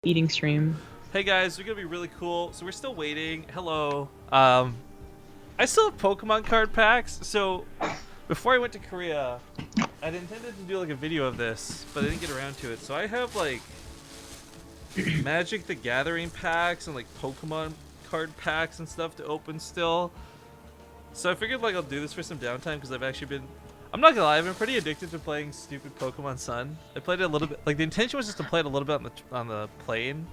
Eating stream. Hey guys, we're gonna be really cool. So we're still waiting. Hello. I still have Pokemon card packs. So before I went to Korea, I'd intended to do like a video of this, but I didn't get around to it. So I have like Magic the Gathering packs and like Pokemon card packs and stuff to open still. So I figured like I'll do this for some downtime because I've actually been. I'm not gonna lie, I've been pretty addicted to playing stupid Pokemon Sun. I played it a little bit. Like the intention was just to play it a little bit on the plane,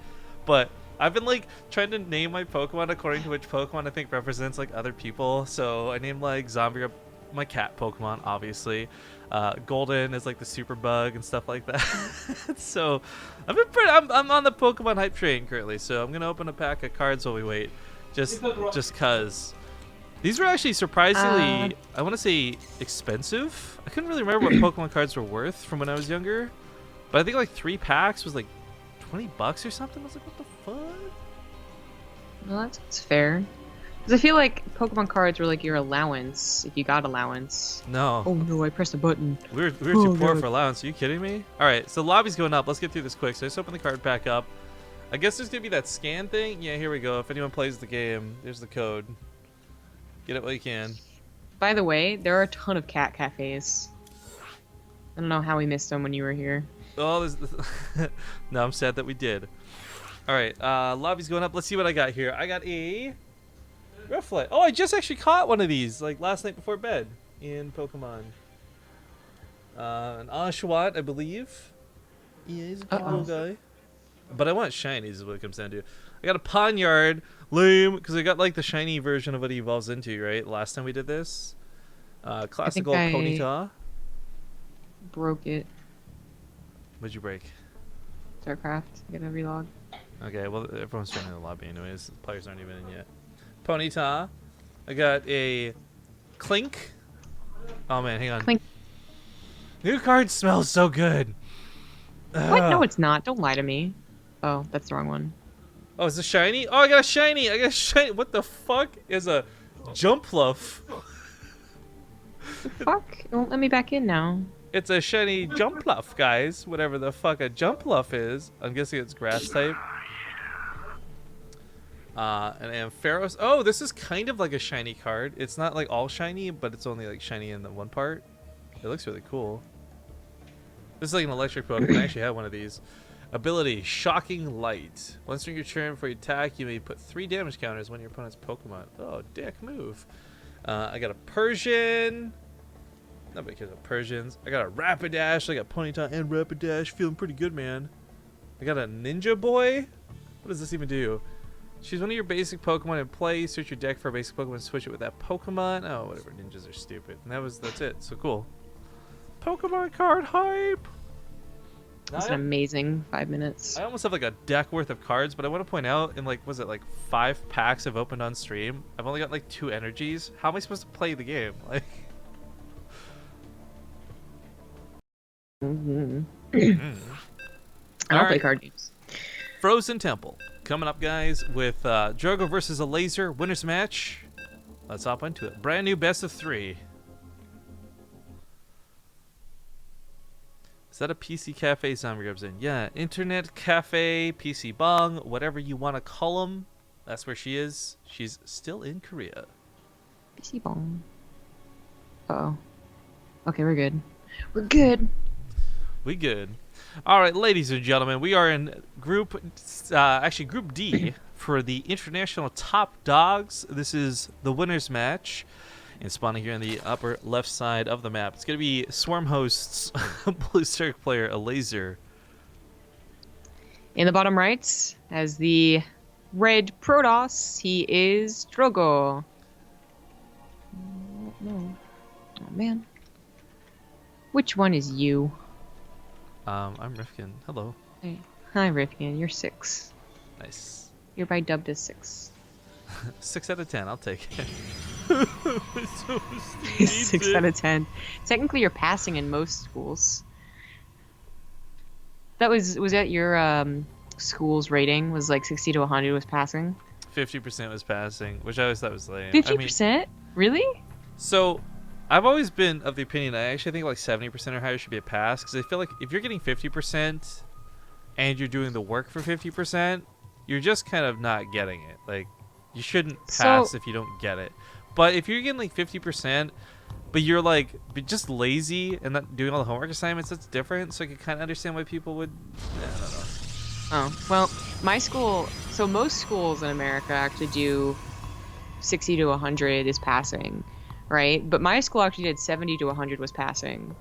but I've been like trying to name my Pokemon according to which Pokemon I think represents like other people. So I named like Zombie, my cat Pokemon, obviously. Golden is like the super bug and stuff like that. So I've been pretty. I'm on the Pokemon hype train currently. So I'm gonna open a pack of cards while we wait, just cause. These were actually surprisingly, I want to say, expensive. I couldn't really remember what Pokemon cards were worth from when I was younger, but I think like 3 packs was like $20 or something. I was like, what the fuck? Well, that's fair. Because I feel like Pokemon cards were like your allowance, if you got allowance. No. Oh no, I pressed a button. We were too poor for allowance. Are you kidding me? All right, so the lobby's going up. Let's get through this quick. So I just open the card pack up. I guess there's going to be that scan thing. Yeah, here we go. If anyone plays the game, there's the code. Get it while you can. By the way, there are a ton of cat cafes. I don't know how we missed them when you were here. Oh, no, I'm sad that we did. All right, lobby's going up. Let's see what I got here. I got a Reflect. Oh, I just actually caught one of these like last night before bed in Pokemon. An Oshawott, I believe. Yeah, he's a cool guy. But I want shinies is what it comes down to. I got a Ponyard, lame, because I got like the shiny version of what he evolves into, right? Last time we did this. Classical Ponyta. Broke it. What'd you break? StarCraft. Get a relog. Okay, well, everyone's joining the lobby anyways. The players aren't even in yet. Ponyta. I got a Clink. Oh man, hang on. Clink. New card smells so good. What? No, it's not. Don't lie to me. Oh, that's the wrong one. Oh, is it shiny? Oh, I got a shiny. I got a shiny. What the fuck is a Jumpluff? The fuck? It won't let me back in now. It's a shiny Jumpluff, guys. Whatever the fuck a Jumpluff is. I'm guessing it's grass type. An Ampharos. Oh, this is kind of like a shiny card. It's not like all shiny, but it's only like shiny in the one part. It looks really cool. This is like an electric Pokemon. I actually have one of these. Ability, Shocking Light. Once during your turn before you attack, you may put 3 damage counters on your opponent's Pokemon. Oh, dick move. I got a Persian. Nobody cares about Persians. I got a Rapidash. I got Ponyta and Rapidash. Feeling pretty good, man. I got a Ninja Boy. What does this even do? Choose one of your basic Pokemon in play. Search your deck for a basic Pokemon and switch it with that Pokemon. Oh, whatever. Ninjas are stupid. And that's it. So cool. Pokemon card hype. That's an amazing 5 minutes. I almost have like a deck worth of cards, but I want to point out in like, was it like 5 packs I've opened on stream? I've only got like 2 energies. How am I supposed to play the game? Like, I don't play card games. Frozen Temple coming up, guys, with Drogo versus Elazer winners match. Let's hop into it. Brand new best of 3. Is that a PC cafe Zombie Grub's in? Yeah, internet cafe, PC bong, whatever you want to call them. That's where she is. She's still in Korea. PC bong. Uh-oh. Okay, we're good. We're good. We good. All right, ladies and gentlemen, we are in Group D for the International Top Dogs. This is the winners match. And spawning here in the upper left side of the map. It's going to be Swarm Host's Blue Cirque player, Elazer. In the bottom right, as the red Protoss, he is Drogo. No. Oh, man. Which one is you? I'm Rifkin. Hello. Hey. Hi, Rifkin. You're 6. Nice. Hereby dubbed as 6. 6 out of 10. I'll take it. 6 out of 10. Technically, you're passing in most schools. That was that your school's rating was like 60 to 100 was passing? 50% was passing, which I always thought was lame. 50%? Really? So, I've always been of the opinion I actually think like 70% or higher should be a pass, because I feel like if you're getting 50%, and you're doing the work for 50%, you're just kind of not getting it. Like, you shouldn't pass if you don't get it. But if you're getting like 50%, but you're like just lazy and not doing all the homework assignments, that's different. So I can kind of understand why people would. I don't know. Oh, well, my school, so most schools in America actually do 60 to 100 is passing, right? But my school actually did 70 to 100 was passing.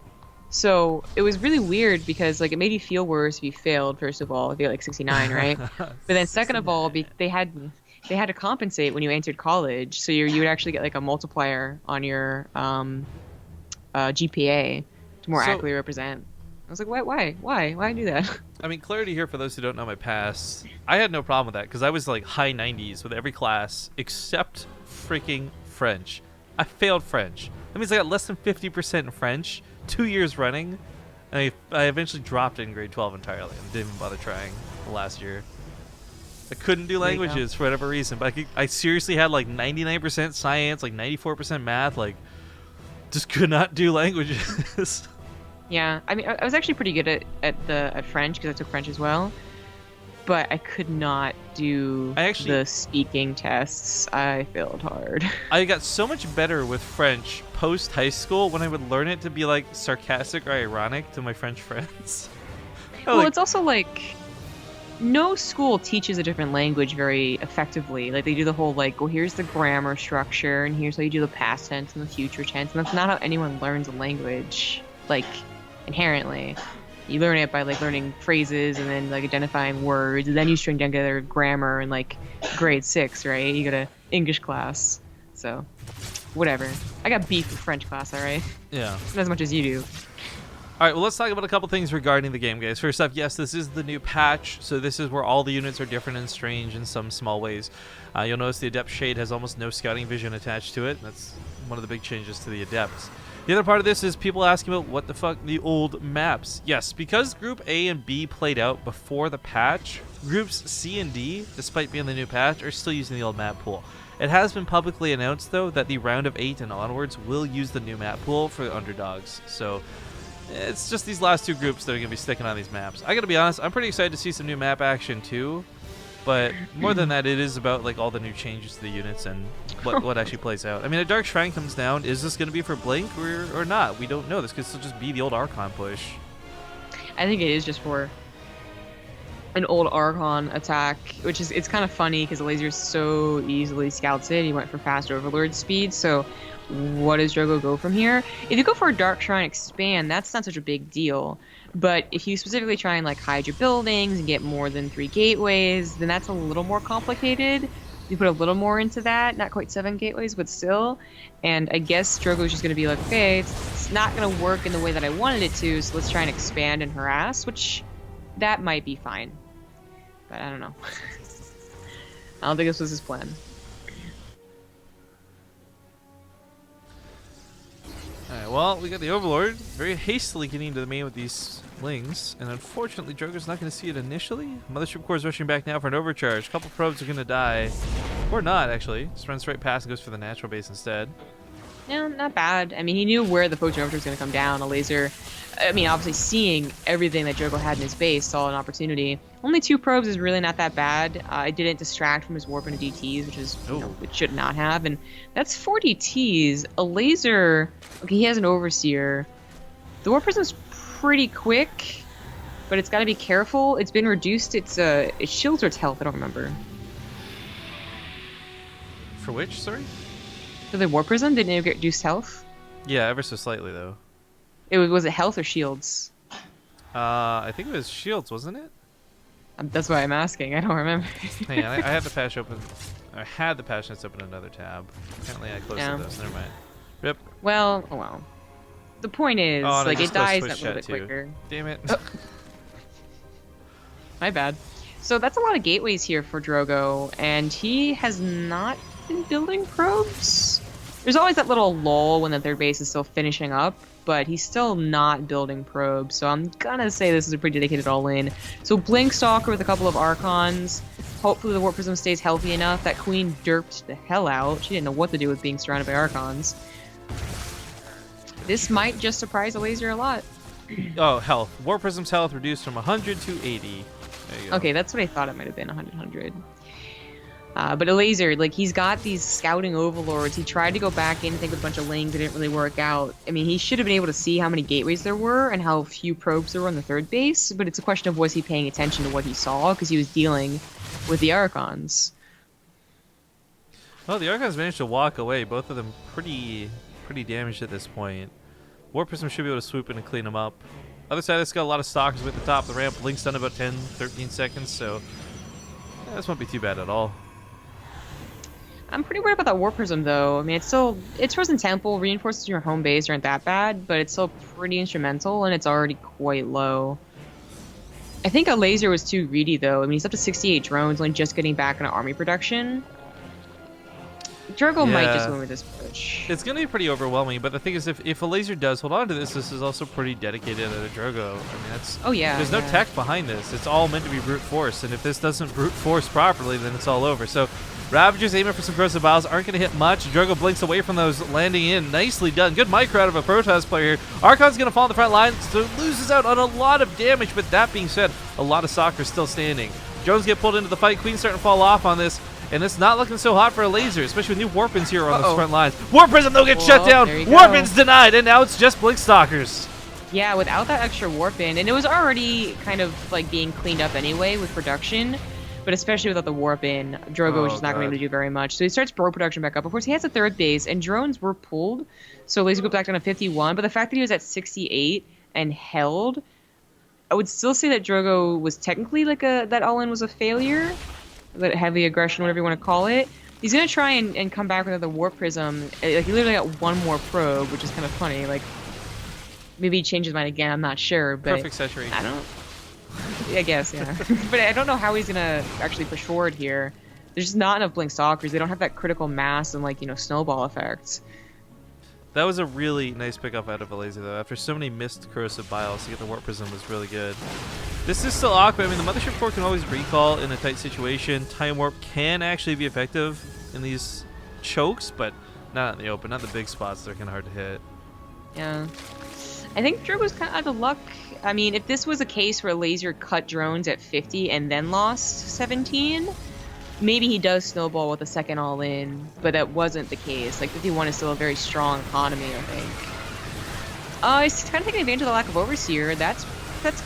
So it was really weird because like it made you feel worse if you failed, first of all, if you got like 69, right? But then second of all, they had to compensate when you entered college. So you would actually get like a multiplier on your GPA to more accurately represent. I was like, why do that? I mean, clarity here for those who don't know my past. I had no problem with that because I was like high 90s with every class except freaking French. I failed French. That means I got less than 50% in French 2 years running, and I eventually dropped it in grade 12 entirely and didn't even bother trying the last year. I couldn't do languages for whatever reason, but I seriously had like 99% science, like 94% math, like just could not do languages. Yeah, I mean, I was actually pretty good at French because I took French as well, but I could not do the speaking tests. I failed hard. I got so much better with French post high school when I would learn it to be like sarcastic or ironic to my French friends. Well, it's also like no school teaches a different language very effectively. Like they do the whole like, well, here's the grammar structure and here's how you do the past tense and the future tense, and that's not how anyone learns a language. Like inherently, you learn it by like learning phrases and then like identifying words, and then you string together grammar in like grade 6, right? You go to English class, so whatever. I got B for French class, all right? Yeah. Not as much as you do. All right, well, let's talk about a couple things regarding the game, guys. First off, yes, this is the new patch, so this is where all the units are different and strange in some small ways. You'll notice the Adept Shade has almost no scouting vision attached to it. That's one of the big changes to the Adepts. The other part of this is people asking about what the fuck the old maps. Yes, because Group A and B played out before the patch, Groups C and D, despite being the new patch, are still using the old map pool. It has been publicly announced, though, that the round of 8 and onwards will use the new map pool for the underdogs. So it's just these last two groups that are going to be sticking on these maps. I got to be honest, I'm pretty excited to see some new map action, too. But more than that, it is about like all the new changes to the units and what actually plays out. I mean, a Dark Shrine comes down. Is this going to be for Blink or not? We don't know. This could still just be the old Archon push. I think it is just for an old Archon attack, which is, it's kind of funny because Elazer so easily scouts it. He went for fast Overlord speed, so what does Drogo go from here? If you go for a Dark Shrine expand, that's not such a big deal. But if you specifically try and like hide your buildings and get more than 3 gateways, then that's a little more complicated. You put a little more into that, not quite 7 gateways, but still. And I guess Drogo's just going to be like, okay, it's not going to work in the way that I wanted it to, so let's try and expand and harass, which that might be fine. But I don't know. I don't think this was his plan. Alright, well, we got the Overlord very hastily getting into the main with these lings, and unfortunately Drogo's not going to see it initially. Mothership Core is rushing back now for an overcharge. A couple probes are going to die. Or not, actually. Just runs straight past and goes for the natural base instead. No, not bad. I mean, he knew where the Photon Overcharge was going to come down. Elazer, I mean, obviously seeing everything that Drogo had in his base, saw an opportunity. Only 2 probes is really not that bad. It didn't distract from his warp into DTs, which is, you know, it should not have. And that's 4 DTs. Elazer, okay, he has an Overseer. The warp prism's pretty quick, but it's got to be careful. It's been reduced. Its shields or its health. I don't remember. For which, sorry? For the warp prism, didn't it get reduced health? Yeah, ever so slightly though. Was it health or shields? I think it was shields, wasn't it? That's why I'm asking. I don't remember. Hang on, I had the patch open. I had the patch notes open another tab. Apparently I closed it though, so never mind. Rip. Well, oh well. The point is, like, it dies a little bit quicker. Damn it. Oh. My bad. So that's a lot of gateways here for Drogo, and he has not been building probes. There's always that little lull when the third base is still finishing up, but he's still not building probes, so I'm gonna say this is a pretty dedicated all-in. So Blink Stalker with a couple of Archons. Hopefully the Warp Prism stays healthy enough. That Queen derped the hell out. She didn't know what to do with being surrounded by Archons. This might just surprise Elazer a lot. Oh, health. Warp Prism's health reduced from 100 to 80. There you go. Okay, that's what I thought it might have been, 100. But Elazer, like, he's got these scouting overlords. He tried to go back in and think with a bunch of lings. It didn't really work out. I mean, he should have been able to see how many gateways there were and how few probes there were on the third base. But it's a question of, was he paying attention to what he saw? Because he was dealing with the Archons. Oh, the Archons managed to walk away. Both of them pretty damaged at this point. War Prism should be able to swoop in and clean them up. Other side, it's got a lot of stalkers at the top of the ramp. Link's done about 10, 13 seconds, so yeah, this won't be too bad at all. I'm pretty worried about that War Prism, though. I mean, it's Frozen Temple. Reinforcements in your home base aren't that bad, but it's still pretty instrumental, and it's already quite low. I think Elazer was too greedy, though. I mean, he's up to 68 drones, only just getting back into army production. Drogo might just win with this push. It's going to be pretty overwhelming, but the thing is, if Elazer does hold on to this is also pretty dedicated at a Drogo. I mean, that's... Oh, yeah. There's no tech behind this. It's all meant to be brute force, and if this doesn't brute force properly, then it's all over. So, Ravagers aiming for some corrosive biles aren't going to hit much. Drogo blinks away from those landing in. Nicely done. Good micro out of a Protoss player here. Archon's going to fall in the front line, so loses out on a lot of damage, but that being said, a lot of soccer still standing. Drones get pulled into the fight. Queen's starting to fall off on this. And it's not looking so hot for Elazer, especially with new Warpins here on the front lines. War Prism, they'll get shut down. Warpins denied, and now it's just Blink Stalkers. Yeah, without that extra Warpin, and it was already kind of like being cleaned up anyway with production, but especially without the Warpin, Drogo was just not going to be able to do very much. So he starts bro production back up. Of course, he has a third base, and drones were pulled, so Elazer goes back down to 51. But the fact that he was at 68 and held, I would still say that Drogo was technically like that all-in was a failure. That heavy aggression, whatever you want to call it. He's gonna try and come back with another War Prism. Like, he literally got one more probe, which is kind of funny. Like, maybe he changes his mind again. I'm not sure, but Perfect saturation. I guess, yeah. But I don't know how he's gonna actually push forward here. There's just not enough Blink Stalkers. They don't have that critical mass and, like, you know, snowball effects. That was a really nice pickup out of Elazer, though. After so many missed corrosive biles, to get the Warp Prism was really good. This is still awkward. I mean, the Mothership Core can always recall in a tight situation. Time Warp can actually be effective in these chokes, but not in the open, not the big spots. They're kind of hard to hit. Yeah. I think Drogo's kind of out of luck. I mean, if this was a case where Elazer cut drones at 50 and then lost 17... maybe he does snowball with a second all-in, but that wasn't the case. Like, 51 is still a very strong economy, I think. He's kind of taking advantage of the lack of Overseer. That's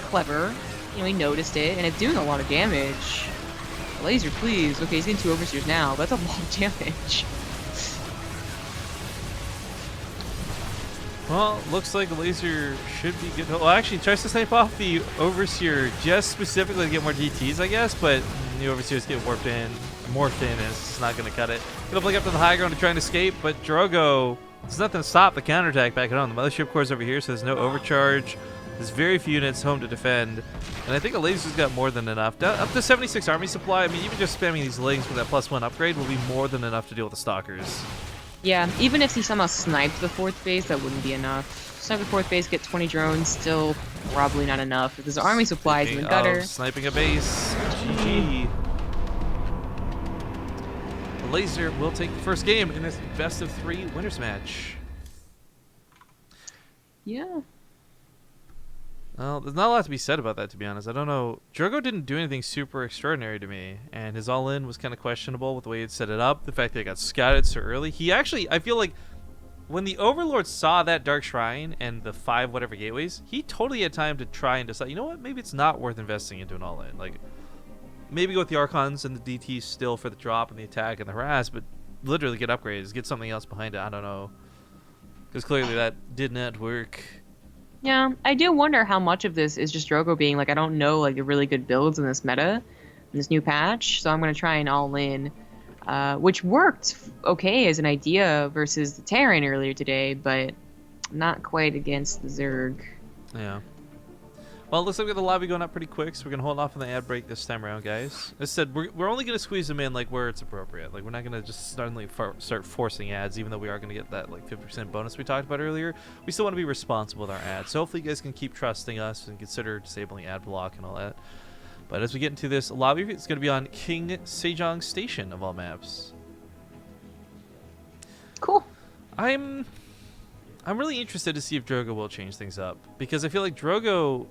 clever. You know, he noticed it, and it's doing a lot of damage. Elazer, please. Okay, he's getting 2 Overseers now. That's a lot of damage. Well, looks like Elazer should be good. Well, actually, tries to snipe off the Overseer just specifically to get more DTs, I guess, but the Overseers get morphed in, and it's not going to cut it. Gonna blink up to the high ground to try and escape, but Drogo, there's nothing to stop the counterattack back at home. The Mothership Core's over here, so there's no overcharge. There's very few units home to defend, and I think Elazer's got more than enough. Up to 76 army supply. I mean, even just spamming these lings with that +1 upgrade will be more than enough to deal with the Stalkers. Yeah, even if he somehow sniped the 4th base, that wouldn't be enough. Snipe the 4th base, get 20 drones, still probably not enough. If there's army supplies in the gutter. Sniping a base. GG. Elazer will take the first game in this best-of-3 winners match. Yeah. Well, there's not a lot to be said about that, to be honest. I don't know. Drogo didn't do anything super extraordinary to me, and his all-in was kind of questionable with the way he'd set it up. The fact that he got scouted so early. He actually, I feel like, when the Overlord saw that Dark Shrine and the 5 whatever gateways, he totally had time to try and decide, you know what, maybe it's not worth investing into an all-in. Like, maybe go with the Archons and the DTs still for the drop and the attack and the harass, but literally get upgrades, get something else behind it. I don't know. Because clearly that did not work. Yeah, I do wonder how much of this is just Drogo being like, I don't know, like, the really good builds in this meta, in this new patch, so I'm going to try an all-in, which worked okay as an idea versus the Terran earlier today, but not quite against the Zerg. Yeah. Well, it looks like we got the lobby going up pretty quick, so we're going to hold off on the ad break this time around, guys. As I said, we're only going to squeeze them in like where it's appropriate. Like, we're not going to just suddenly start forcing ads, even though we are going to get that like 50% bonus we talked about earlier. We still want to be responsible with our ads. So hopefully you guys can keep trusting us and consider disabling ad block and all that. But as we get into this lobby, it's going to be on King Sejong Station of all maps. Cool. I'm really interested to see if Drogo will change things up, because I feel like Drogo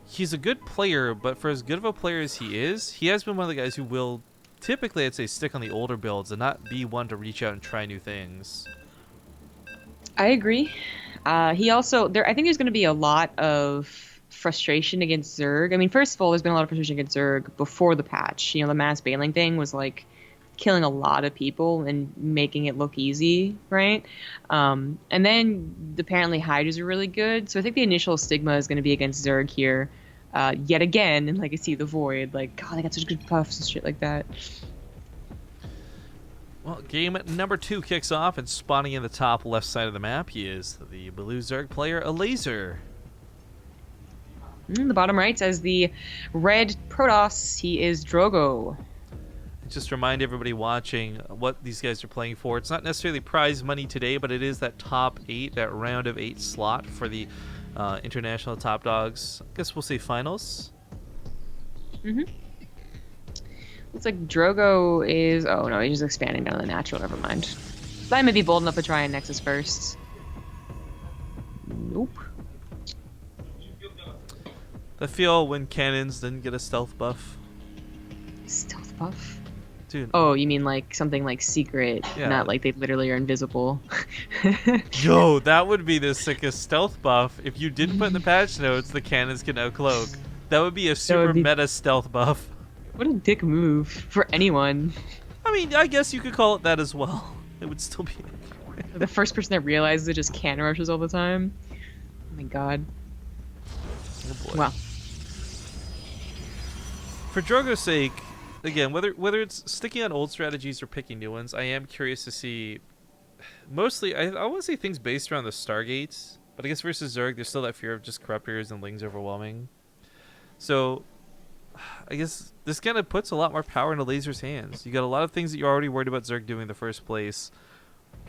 he's a good player, but for as good of a player as he is, he has been one of the guys who will typically, I'd say, stick on the older builds and not be one to reach out and try new things. I agree. He also I think there's going to be a lot of frustration against Zerg. I mean, first of all, there's been a lot of frustration against Zerg before the patch. You know, the mass bailing thing was like killing a lot of people and making it look easy, right? And then apparently Hydras are really good. So I think the initial stigma is going to be against Zerg here, yet again in Legacy of the Void. Like, God, they got such good buffs and shit like that. Well, game number 2 kicks off, and spawning in the top left side of the map, he is the blue Zerg player, Elazer. The bottom right says the red Protoss, he is Drogo. Just remind everybody watching what these guys are playing for. It's not necessarily prize money today, but it is that top 8, that round of 8 slot for the international top dogs. I guess we'll say finals. Looks like Drogo is... Oh, no, he's just expanding down the natural. Never mind. I may be bold enough to try and Nexus first. Nope. I feel when cannons didn't get a stealth buff. Stealth buff? Dude. Oh, you mean like something like secret, Yeah. not like they literally are invisible. Yo, that would be the sickest stealth buff. If you didn't put in the patch notes, the cannons can outcloak. That would be a super meta stealth buff. What a dick move for anyone. I mean, I guess you could call it that as well. It would still be... The first person that realizes it just cannon rushes all the time. Oh my god. Oh boy. Wow. For Drogo's sake, again, whether it's sticking on old strategies or picking new ones, I am curious to see... Mostly, I want to say things based around the Stargates, but I guess versus Zerg, there's still that fear of just Corruptors and Lings overwhelming. So... I guess this kind of puts a lot more power into Elazer's hands. You got a lot of things that you're already worried about Zerg doing in the first place.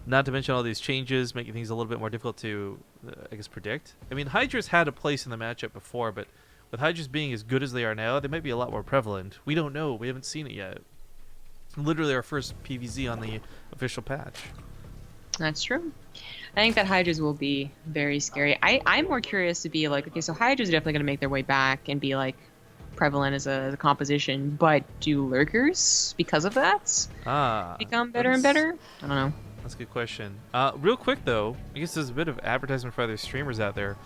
Not to mention all these changes, making things a little bit more difficult to, I guess, predict. I mean, Hydras had a place in the matchup before, but with Hydras being as good as they are now, they might be a lot more prevalent. We don't know. We haven't seen it yet. Literally our first PvZ on the official patch. That's true. I think that Hydras will be very scary. I'm more curious to be like, okay, so Hydras are definitely going to make their way back and be like, prevalent as a composition, but do lurkers, because of that, become better and better? I don't know. That's a good question. Real quick though, I guess there's a bit of advertisement for other streamers out there.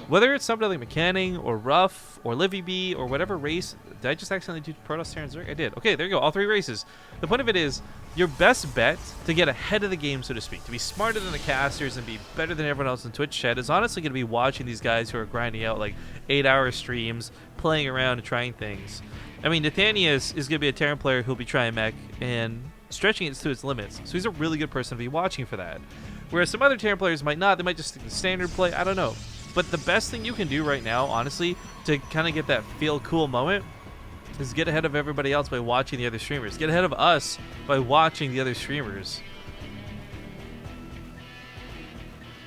Whether it's somebody like Mechanic or Ruff or LivyB or whatever race, did I just accidentally do Protoss, Terran, Zerg? I did. Okay, there you go. All 3 races. The point of it is your best bet to get ahead of the game, so to speak, to be smarter than the casters and be better than everyone else in Twitch chat is honestly going to be watching these guys who are grinding out like 8-hour streams, playing around and trying things. I mean, Nathanius is going to be a Terran player who'll be trying mech and stretching it to its limits. So he's a really good person to be watching for that. Whereas some other Terran players might not. They might just stick to standard play. I don't know. But the best thing you can do right now, honestly, to kind of get that feel cool moment is get ahead of everybody else by watching the other streamers. Get ahead of us by watching the other streamers.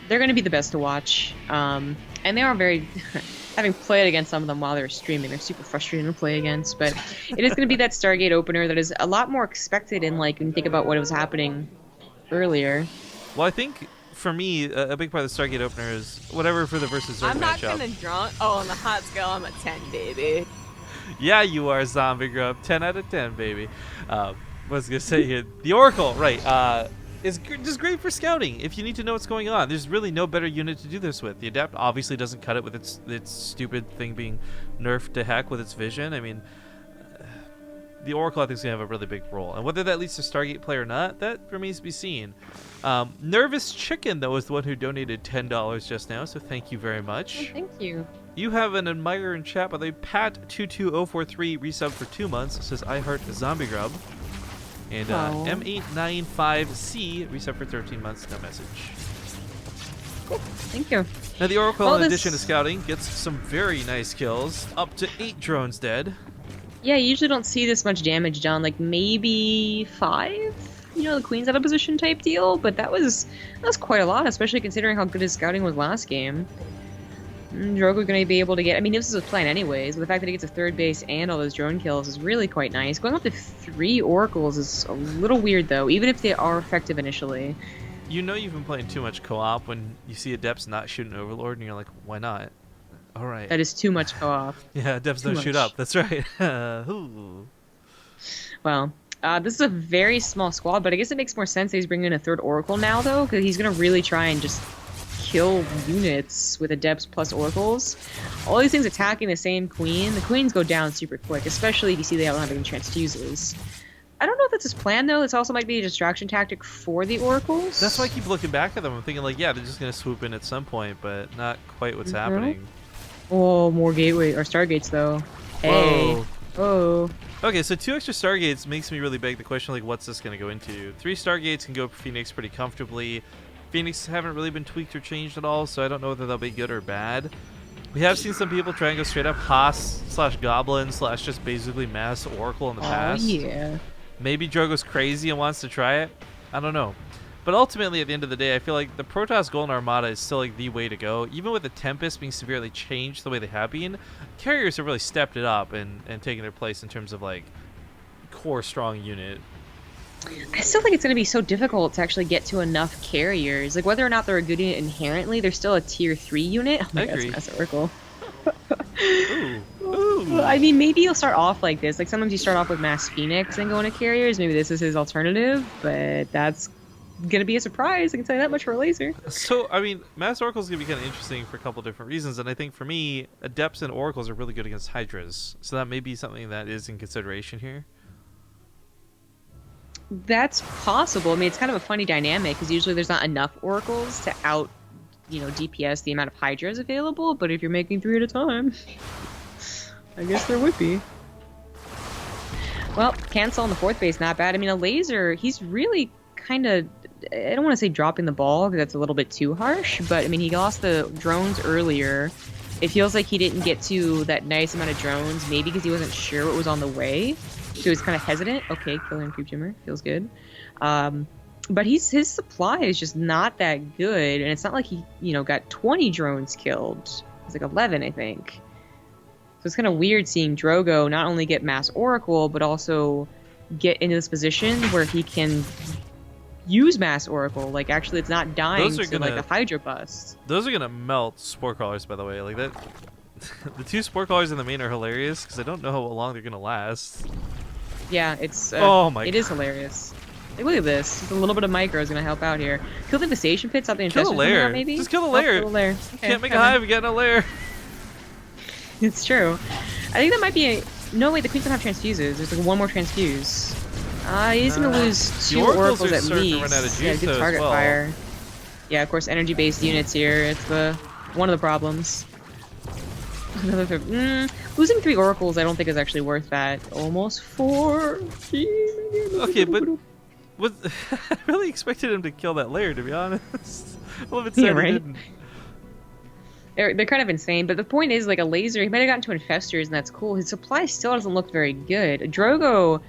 They're going to be the best to watch. And they are very... Having played against some of them while they're streaming, they're super frustrating to play against. But it is going to be that Stargate opener that is a lot more expected in, like, when you think about what was happening earlier. Well, I think... For me, a big part of the Stargate opener is whatever for the versus Zerg matchup. I'm not gonna drunk. Oh, on the hot scale, I'm a 10, baby. Yeah, you are, Zombie Grub. 10 out of 10, baby. What was I gonna say here? The Oracle, right? Is just great for scouting. If you need to know what's going on, there's really no better unit to do this with. The Adept obviously doesn't cut it with its stupid thing being nerfed to heck with its vision. I mean, the Oracle I think is gonna have a really big role, and whether that leads to Stargate play or not, that remains to be seen. Nervous Chicken, though, is the one who donated $10 just now, so thank you very much. Oh, thank you. You have an admirer in chat, by the way. Pat22043 resubbed for 2 months. Says I heart Zombie Grub. And M895C resubbed for 13 months. No message. Cool. Thank you. Now the Oracle, in addition to scouting, gets some very nice kills. Up to 8 drones dead. Yeah, you usually don't see this much damage done. Like maybe 5. You know, the Queen's out of position type deal, but that was quite a lot, especially considering how good his scouting was last game. Drogo going to be able to get... I mean, this is his plan anyways, but the fact that he gets a third base and all those drone kills is really quite nice. Going up to 3 Oracles is a little weird, though, even if they are effective initially. You know you've been playing too much co-op when you see Adepts not shooting Overlord, and you're like, why not? All right. That is too much co-op. Yeah, devs Too don't shoot much. up. That's right. Ooh. Well, this is a very small squad, but I guess it makes more sense that he's bringing in a third Oracle now, though, because he's going to really try and just kill units with Adepts plus Oracles. All these things attacking the same Queen. The Queens go down super quick, especially if you see they don't have any transfuses. I don't know if that's his plan, though. This also might be a distraction tactic for the Oracles. That's why I keep looking back at them. I'm thinking, like, yeah, they're just going to swoop in at some point, but not quite what's happening. Oh, more gateway or Stargates, though. Hey. Whoa. Oh. Okay, so 2 extra Stargates makes me really beg the question, like, what's this going to go into? 3 Stargates can go for Phoenix pretty comfortably. Phoenix haven't really been tweaked or changed at all, so I don't know whether they'll be good or bad. We have seen some people try and go straight up Haas/Goblin/ just basically mass Oracle in the past. Yeah. Maybe Drogo's crazy and wants to try it. I don't know. But ultimately, at the end of the day, I feel like the Protoss Golden Armada is still like the way to go. Even with the Tempest being severely changed the way they have been, carriers have really stepped it up and taken their place in terms of like core strong unit. I still think it's going to be so difficult to actually get to enough carriers. Like, whether or not they're a good unit inherently, they're still a tier 3 unit. Oh my god, agree. that's Oracle. Ooh. Ooh. I mean, maybe you'll start off like this. Like, sometimes you start off with Mass Phoenix and go into carriers. Maybe this is his alternative, but that's going to be a surprise. I can tell you that much for Elazer. So, I mean, Mass Oracle's going to be kind of interesting for a couple different reasons, and I think for me, Adepts and Oracles are really good against Hydras. So that may be something that is in consideration here. That's possible. I mean, it's kind of a funny dynamic because usually there's not enough Oracles to out, DPS the amount of Hydras available. But if you're making 3 at a time, I guess there would be. Well, cancel on the 4th base, not bad. I mean, Elazer, he's really kind of, I don't want to say dropping the ball because that's a little bit too harsh, but I mean, he lost the drones earlier. It feels like he didn't get to that nice amount of drones, maybe because he wasn't sure what was on the way. So he was kind of hesitant. Okay, Killer and Creep Jimmer. Feels good. But his supply is just not that good. And it's not like he, got 20 drones killed. It's like 11, I think. So it's kind of weird seeing Drogo not only get Mass Oracle, but also get into this position where he can use Mass Oracle. Like, actually, it's not dying to, like, a Hydra bust. Those are going to melt Spore Crawlers, by the way. Like, that... The 2 Spore Crawlers in the main are hilarious because I don't know how long they're going to last. Yeah, it's oh my it is hilarious. Like, look at this. Just a little bit of micro is gonna help out here. Kill the Infestation Pit, stop the Kill infestation the lair. maybe? Just kill the lair. Kill the lair. Okay, Can't make a hive, you got no lair. It's true. I think that might be a... No, wait, the Queens don't have transfuses. There's like 1 more transfuse. He's gonna lose 2 Oracles at least. Run out of juice, yeah, good target well. fire. Yeah, of course, energy-based units here. It's one of the problems. Losing 3 Oracles I don't think is actually worth that. Almost 4. Okay, but I really expected him to kill that lair, to be honest. A little bit sad right? he didn't. They're kind of insane, but the point is, like, Elazer, he might have gotten to Infestors, and that's cool. His supply still doesn't look very good. Drogo,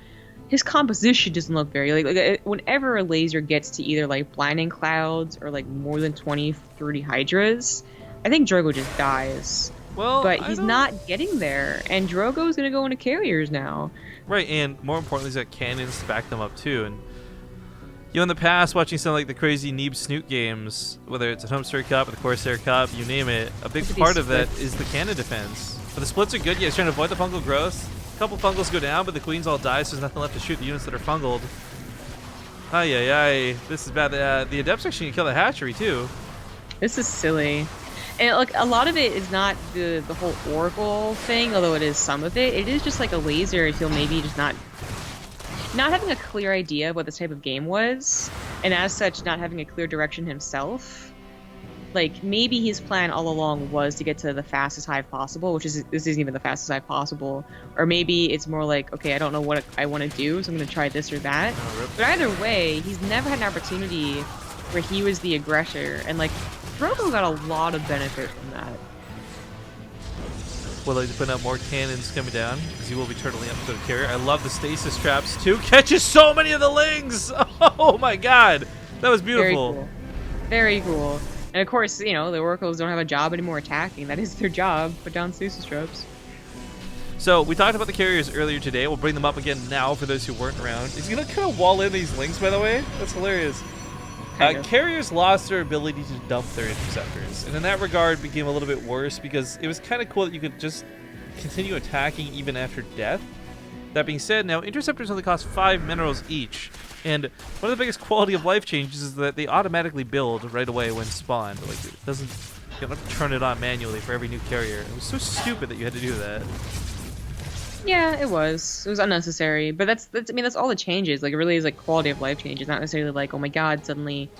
his composition doesn't look very... Like whenever Elazer gets to either, like, Blinding Clouds or, like, more than 20, 30 Hydras, I think Drogo just dies. Well, but he's not getting there, and Drogo's gonna go into carriers now. Right, and more importantly, he's got cannons to back them up too. And in the past, watching some like the crazy Neeb Snoot games, whether it's a Home Story Cup or the Corsair Cup, you name it, a big part of that is the cannon defense. But the splits are good. Yeah, he's trying to avoid the fungal growth. A couple fungals go down, but the queens all die, so there's nothing left to shoot the units that are fungaled. Ay, ay, ay. This is bad. The Adepts actually can kill the hatchery too. This is silly. And like a lot of it is not the whole Oracle thing, although it is some of it. It is just like Elazer, I feel maybe just not having a clear idea of what this type of game was, and as such not having a clear direction himself. Like maybe his plan all along was to get to the fastest hive possible, which is this isn't even the fastest hive possible. Or maybe it's more like, okay, I don't know what I want to do, so I'm going to try this or that. But either way, he's never had an opportunity where he was the aggressor, and like Drogo got a lot of benefit from that. Will they put out more cannons coming down? Because he will be turtling up to the carrier. I love the stasis traps too. Catches so many of the lings! Oh my god! That was beautiful. Very cool. Very cool. And of course, the Oracles don't have a job anymore attacking. That is their job. Put down stasis traps. So, we talked about the carriers earlier today. We'll bring them up again now for those who weren't around. He's going to kind of wall in these lings, by the way. That's hilarious. Kind of. Carriers lost their ability to dump their interceptors, and in that regard became a little bit worse because it was kind of cool that you could just continue attacking even after death. That being said, now interceptors only cost 5 minerals each, and one of the biggest quality of life changes is that they automatically build right away when spawned. Like, it doesn't, you don't have to turn it on manually for every new carrier. It was so stupid that you had to do that. Yeah, it was. It was unnecessary, but that's I mean that's all the changes. Like it really is like quality of life changes, not necessarily like oh my god suddenly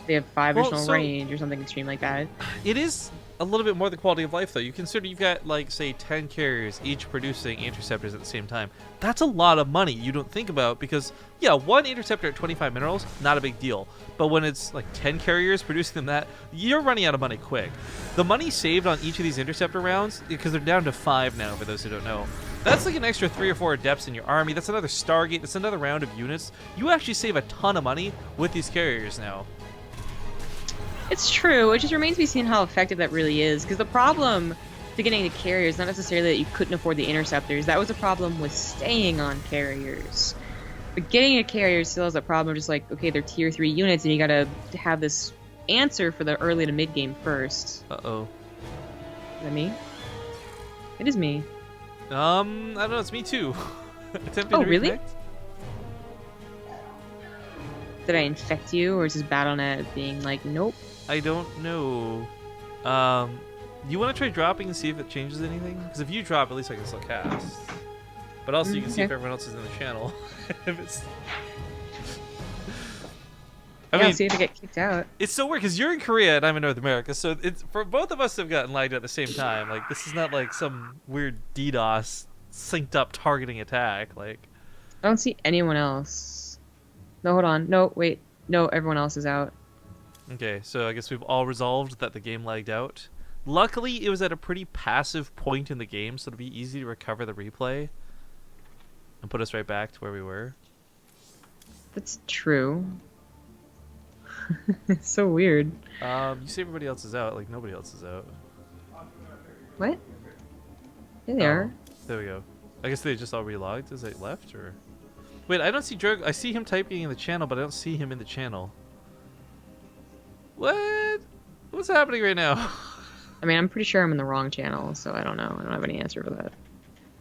they have 5 additional range or something extreme like that. It is a little bit more the quality of life though. You consider you've got like say 10 carriers each producing interceptors at the same time. That's a lot of money you don't think about because yeah, one interceptor at 25 minerals, not a big deal. But when it's like 10 carriers producing them that, you're running out of money quick. The money saved on each of these interceptor rounds, because they're down to 5 now for those who don't know, that's like an extra 3 or 4 adepts in your army. That's another Stargate. That's another round of units. You actually save a ton of money with these carriers now. It's true. It just remains to be seen how effective that really is. Because the problem to getting the carriers is not necessarily that you couldn't afford the interceptors. That was a problem with staying on carriers. But getting a carrier still has a problem. Just like, okay, they're tier 3 units, and you gotta have this answer for the early to mid game first. Uh-oh. Is that me? It is me. I don't know. It's me too. Oh, really? Did I infect you, or is this Battle.net being like, nope? I don't know. You want to try dropping and see if it changes anything? Because if you drop, at least I can still cast. But also you can see if everyone else is in the channel. If it's... I mean, see if I get kicked out. It's so weird because you're in Korea and I'm in North America, so it's for both of us to have gotten lagged at the same time. Like this is not like some weird DDoS synced up targeting attack. Like I don't see anyone else. No, hold on. No, wait. No, everyone else is out. Okay, so I guess we've all resolved that the game lagged out. Luckily, it was at a pretty passive point in the game, so it'll be easy to recover the replay and put us right back to where we were. That's true. It's so weird. You say everybody else is out, like nobody else is out. What? Yeah, they are. There we go. I guess they just all relogged as they left, or... Wait, I don't see Drogo. I see him typing in the channel, but I don't see him in the channel. What? What's happening right now? I mean, I'm pretty sure I'm in the wrong channel, so I don't know. I don't have any answer for that.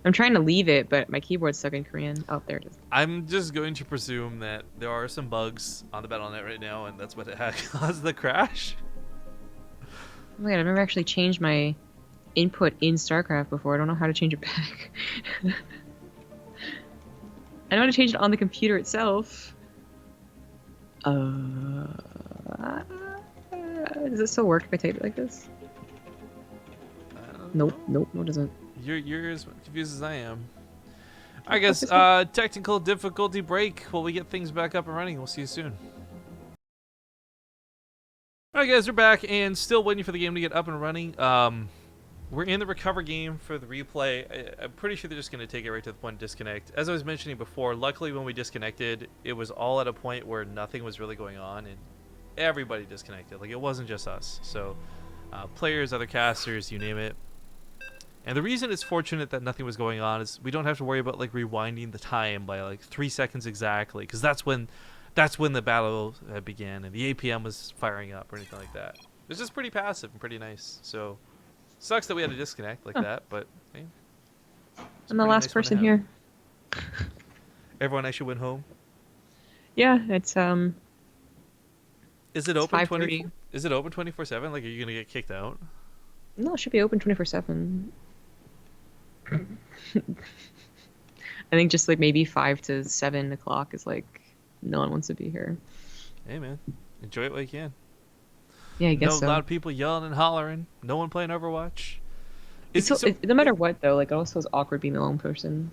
I'm trying to leave it, but my keyboard's stuck in Korean. Oh, there it is. I'm just going to presume that there are some bugs on the Battle.net right now, and that's what caused the crash. Oh my god, I've never actually changed my input in StarCraft before. I don't know how to change it back. I know how to change it on the computer itself. Does it still work if I type it like this? Nope, no, it doesn't. You're as confused as I am. Alright guys, technical difficulty break while we get things back up and running. We'll see you soon. Alright guys, we're back and still waiting for the game to get up and running. We're in the recover game for the replay. I'm pretty sure they're just going to take it right to the point of disconnect. As I was mentioning before, luckily when we disconnected, it was all at a point where nothing was really going on and everybody disconnected. Like, it wasn't just us. So, players, other casters, you name it. And the reason it's fortunate that nothing was going on is we don't have to worry about like rewinding the time by like 3 seconds exactly, because that's when the battle began and the APM was firing up or anything like that. It's just pretty passive and pretty nice. So sucks that we had to disconnect like that, but hey, I'm the last person here. Everyone actually went home. Yeah, it's Is it open 5:30. Is it open 24/7? Like, are you gonna get kicked out? No, it should be open 24/7. I think just like maybe 5 to 7 o'clock is like no one wants to be here. Hey man, enjoy it while you can. Yeah, I guess so. No loud people yelling and hollering. No one playing Overwatch. No matter what though, like it also feels awkward being the lone person.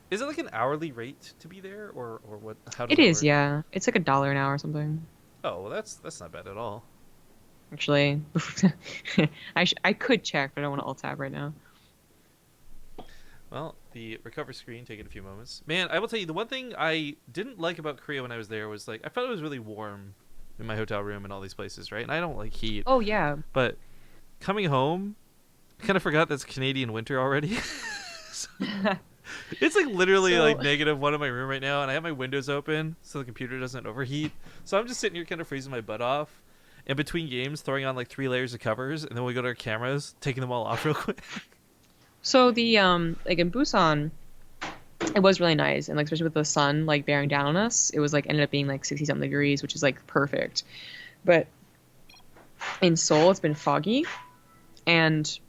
Is it like an hourly rate to be there, or what? How does It that is, work? yeah. It's like $1 an hour or something. Oh well, that's not bad at all. Actually, I could check, but I don't want to alt tab right now. Well, the recover screen taking a few moments. Man, I will tell you, the one thing I didn't like about Korea when I was there was like I felt it was really warm in my hotel room and all these places, right? And I don't like heat. Oh yeah. But coming home, I kind of forgot that's Canadian winter already. It's like literally So- like -1 in my room right now, and I have my windows open so the computer doesn't overheat. So I'm just sitting here kind of freezing my butt off. In between games, throwing on like 3 layers of covers, and then we go to our cameras, taking them all off real quick. So the like in Busan, it was really nice, and like especially with the sun like bearing down on us, it was like ended up being like 60 something degrees, which is like perfect. But in Seoul, it's been foggy, and